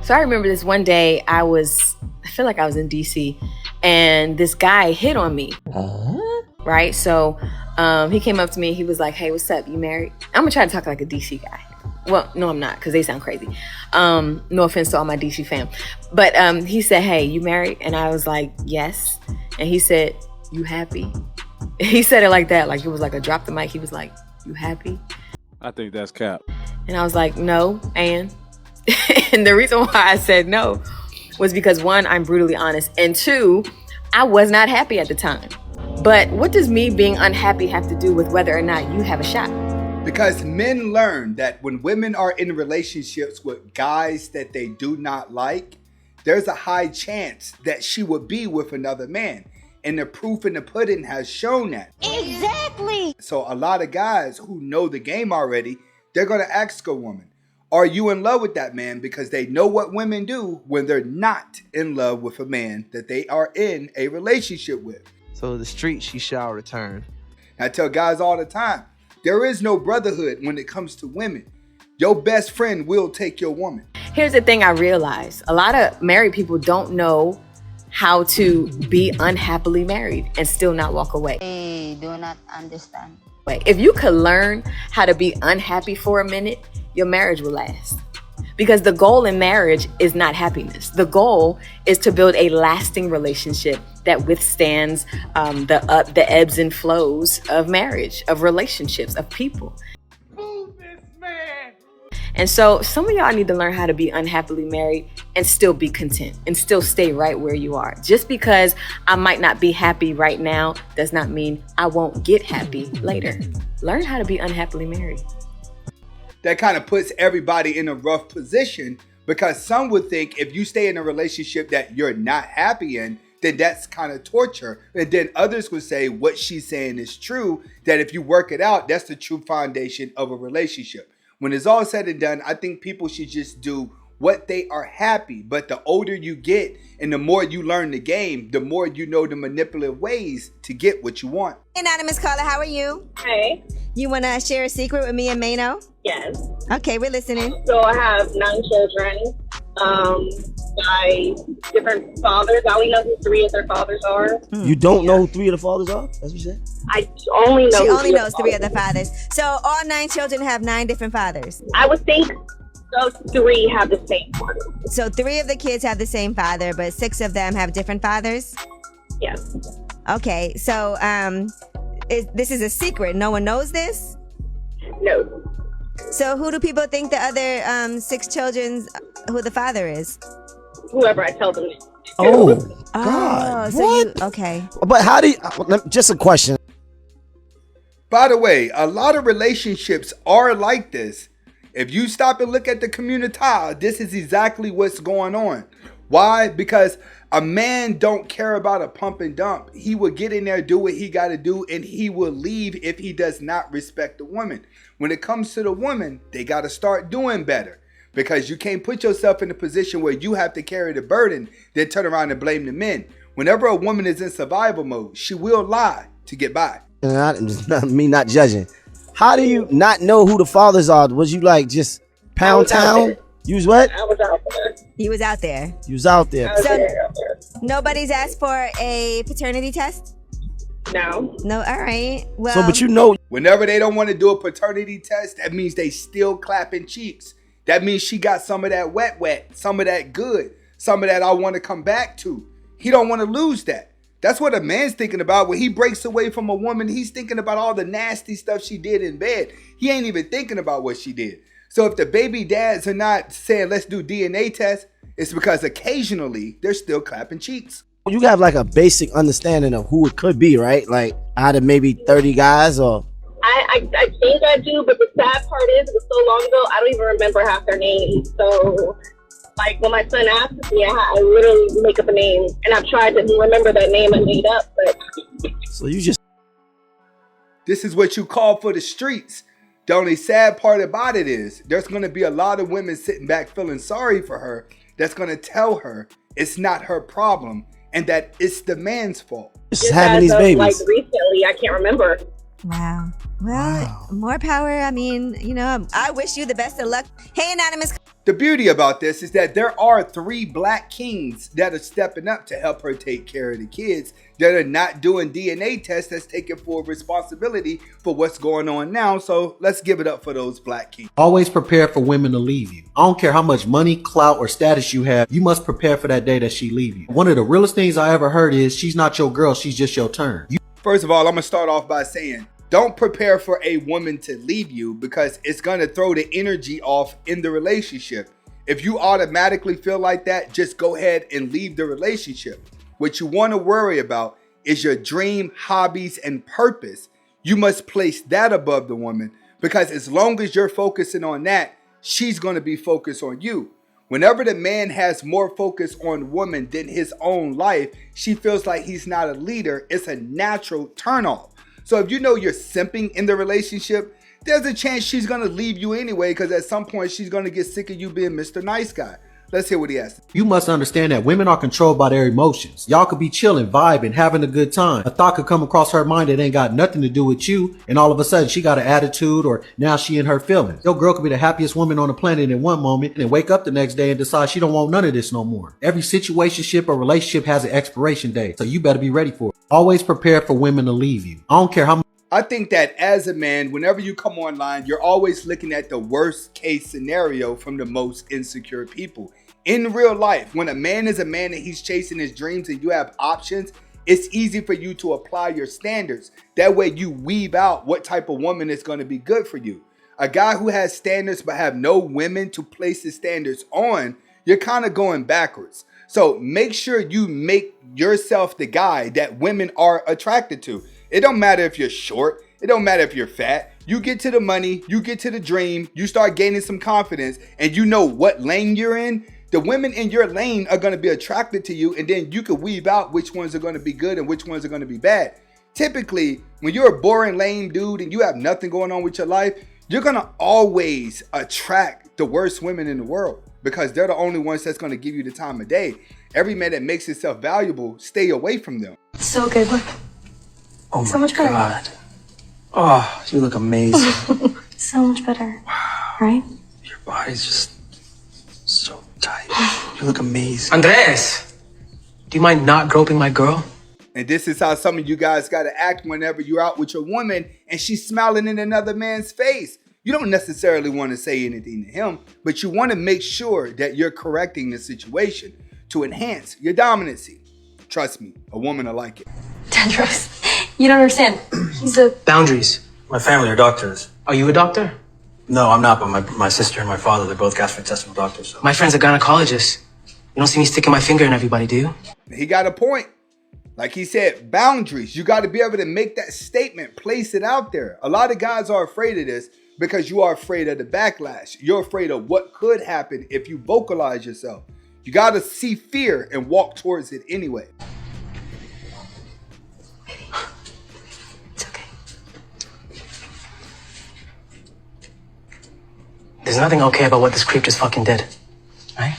So I remember this one day I feel like I was in DC and this guy hit on me. Right? So he came up to me. He was like, hey, what's up? You married? I'm going to try to talk like a DC guy. Well, no, I'm not because they sound crazy. No offense to all my DC fam. But he said, hey, you married? And I was like, yes. And he said, you happy? He said it like that. Like it was like a drop the mic. He was like, you happy? I think that's cap. And I was like, no. And the reason why I said no was because one, I'm brutally honest. And two, I was not happy at the time. But what does me being unhappy have to do with whether or not you have a shot? Because men learn that when women are in relationships with guys that they do not like, there's a high chance that she would be with another man. And the proof in the pudding has shown that. Exactly. So a lot of guys who know the game already, they're going to ask a woman, are you in love with that man? Because they know what women do when they're not in love with a man that they are in a relationship with. So the street she shall return. I tell guys all the time, there is no brotherhood when it comes to women. Your best friend will take your woman. Here's the thing I realized. A lot of married people don't know how to be unhappily married and still not walk away. They do not understand. If you could learn how to be unhappy for a minute, your marriage will last. Because the goal in marriage is not happiness. The goal is to build a lasting relationship that withstands the ebbs and flows of marriage, of relationships, of people. Move this man. And so some of y'all need to learn how to be unhappily married and still be content and still stay right where you are. Just because I might not be happy right now does not mean I won't get happy later. Learn how to be unhappily married. That kind of puts everybody in a rough position because some would think if you stay in a relationship that you're not happy in, then that's kind of torture. And then others would say what she's saying is true, that if you work it out, that's the true foundation of a relationship. When it's all said and done, I think people should just do what they are happy. But the older you get and the more you learn the game, the more you know the manipulative ways to get what you want. Anonymous caller, how are you? Hey. You want to share a secret with me and Mano? Yes. Okay, we're listening. So I have 9 children by different fathers. I only know who 3 of their fathers are. You don't know who 3 of the fathers are? That's what you said? I only know. She only knows 3 of the fathers. So all 9 children have 9 different fathers. I would think those 3 have the same one. So 3 of the kids have the same father, but 6 of them have different fathers? Yes. Okay, so this is a secret. No one knows this? No. So who do people think the other 6 children's, who the father is? Whoever I tell them. Oh, God. So what? Okay. But how do you, just a question. By the way, a lot of relationships are like this. If you stop and look at the community, this is exactly what's going on. Why? Because a man don't care about a pump and dump. He will get in there, do what he got to do, and he will leave if he does not respect the woman. When it comes to the woman, they got to start doing better. Because you can't put yourself in a position where you have to carry the burden, then turn around and blame the men. Whenever a woman is in survival mode, she will lie to get by. Me not judging. How do you not know who the fathers are? Was you like just pound town? You was what? I was out there. He was out there. You was out there. So nobody's asked for a paternity test? No. No, all right. Well, So, but you know. Whenever they don't want to do a paternity test, that means they still clapping cheeks. That means she got some of that wet, some of that good, some of that I want to come back to. He don't want to lose that. That's what a man's thinking about. When he breaks away from a woman, he's thinking about all the nasty stuff she did in bed. He ain't even thinking about what she did. So if the baby dads are not saying, let's do DNA tests, it's because occasionally they're still clapping cheeks. You have like a basic understanding of who it could be, right? Like out of maybe 30 guys or... I think I do, but the sad part is it was so long ago, I don't even remember half their names. So, like, when my son asks me, I literally make up a name. And I've tried to remember that name I made up, but... So you just... This is what you call for the streets. The only sad part about it is there's going to be a lot of women sitting back feeling sorry for her that's going to tell her it's not her problem and that it's the man's fault. Just having these babies. Like, recently, I can't remember. Wow. Well, more power. I mean, you know, I wish you the best of luck. Hey, Anonymous. The beauty about this is that there are 3 black kings that are stepping up to help her take care of the kids that are not doing DNA tests, that's taking full responsibility for what's going on now. So let's give it up for those black kings. Always prepare for women to leave you. I don't care how much money, clout, or status you have, you must prepare for that day that she leave you. One of the realest things I ever heard is, she's not your girl, she's just your turn. First of all, I'm gonna start off by saying, don't prepare for a woman to leave you, because it's gonna throw the energy off in the relationship. If you automatically feel like that, just go ahead and leave the relationship. What you want to worry about is your dream, hobbies, and purpose. You must place that above the woman, because as long as you're focusing on that, she's going to be focused on you. Whenever the man has more focus on woman than his own life, she feels like he's not a leader. It's a natural turnoff. So if you know you're simping in the relationship, there's a chance she's going to leave you anyway, because at some point she's going to get sick of you being Mr. Nice Guy. Let's hear what he has. You must understand that women are controlled by their emotions. Y'all could be chilling, vibing, having a good time. A thought could come across her mind that ain't got nothing to do with you, and all of a sudden she got an attitude, or now she in her feelings. Your girl could be the happiest woman on the planet in one moment, and wake up the next day and decide she don't want none of this no more. Every situationship or relationship has an expiration date, so you better be ready for it. Always prepare for women to leave you. I don't care how much. I think that as a man, whenever you come online, you're always looking at the worst case scenario from the most insecure people. In real life, when a man is a man and he's chasing his dreams and you have options, it's easy for you to apply your standards. That way you weave out what type of woman is going to be good for you. A guy who has standards but have no women to place his standards on, you're kind of going backwards. So make sure you make yourself the guy that women are attracted to. It don't matter if you're short. It don't matter if you're fat. You get to the money, you get to the dream, you start gaining some confidence, and you know what lane you're in. The women in your lane are going to be attracted to you, and then you can weave out which ones are going to be good and which ones are going to be bad. Typically, when you're a boring, lame dude and you have nothing going on with your life, you're going to always attract the worst women in the world, because they're the only ones that's going to give you the time of day. Every man that makes himself valuable, stay away from them. So good. Look. Oh so my much better. God. Oh, you look amazing. So much better. Wow. Right? Your body's just so tight. You look amazing. Andres, do you mind not groping my girl? And this is how some of you guys got to act whenever you're out with your woman and she's smiling in another man's face. You don't necessarily want to say anything to him, but you want to make sure that you're correcting the situation to enhance your dominancy. Trust me, a woman will like it. Tendros, you don't understand. He's a... Boundaries. My family are doctors. Are you a doctor? No, I'm not, but my sister and my father, they're both gastrointestinal doctors. So. My friend's a gynecologist. You don't see me sticking my finger in everybody, do you? He got a point. Like he said, boundaries. You got to be able to make that statement, place it out there. A lot of guys are afraid of this because you are afraid of the backlash. You're afraid of what could happen if you vocalize yourself. You got to see fear and walk towards it anyway. It's okay. There's nothing okay about what this creep just fucking did, right?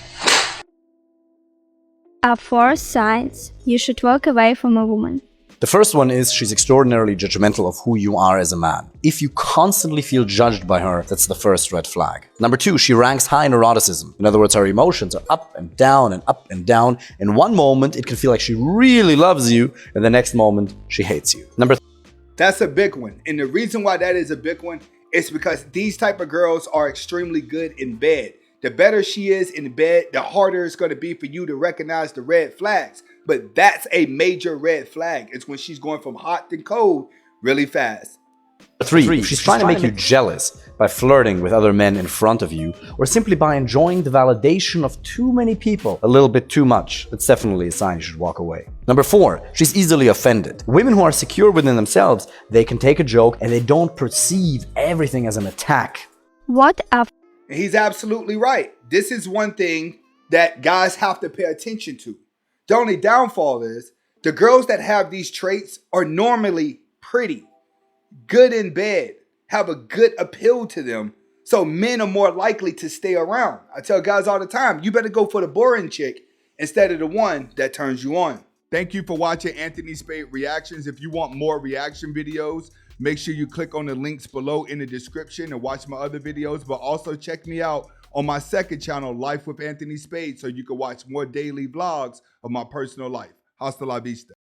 Are 4 signs you should walk away from a woman. The first one is she's extraordinarily judgmental of who you are as a man. If you constantly feel judged by her, that's the first red flag. Number 2, she ranks high in eroticism. In other words, her emotions are up and down and up and down. In one moment, it can feel like she really loves you, and the next moment, she hates you. Number 3. That's a big one. And the reason why that is a big one is because these type of girls are extremely good in bed. The better she is in bed, the harder it's going to be for you to recognize the red flags. But that's a major red flag. It's when she's going from hot to cold really fast. 3, she's trying to make you jealous by flirting with other men in front of you, or simply by enjoying the validation of too many people a little bit too much. That's definitely a sign you should walk away. Number 4, she's easily offended. Women who are secure within themselves, they can take a joke and they don't perceive everything as an attack. What are... He's absolutely right. This is one thing that guys have to pay attention to. The only downfall is the girls that have these traits are normally pretty, good in bed, have a good appeal to them. So men are more likely to stay around. I tell guys all the time, you better go for the boring chick instead of the one that turns you on. Thank you for watching Anthony Spade Reactions. If you want more reaction videos, make sure you click on the links below in the description and watch my other videos, but also check me out on my second channel, Life with Anthony Spade, so you can watch more daily vlogs of my personal life. Hasta la vista.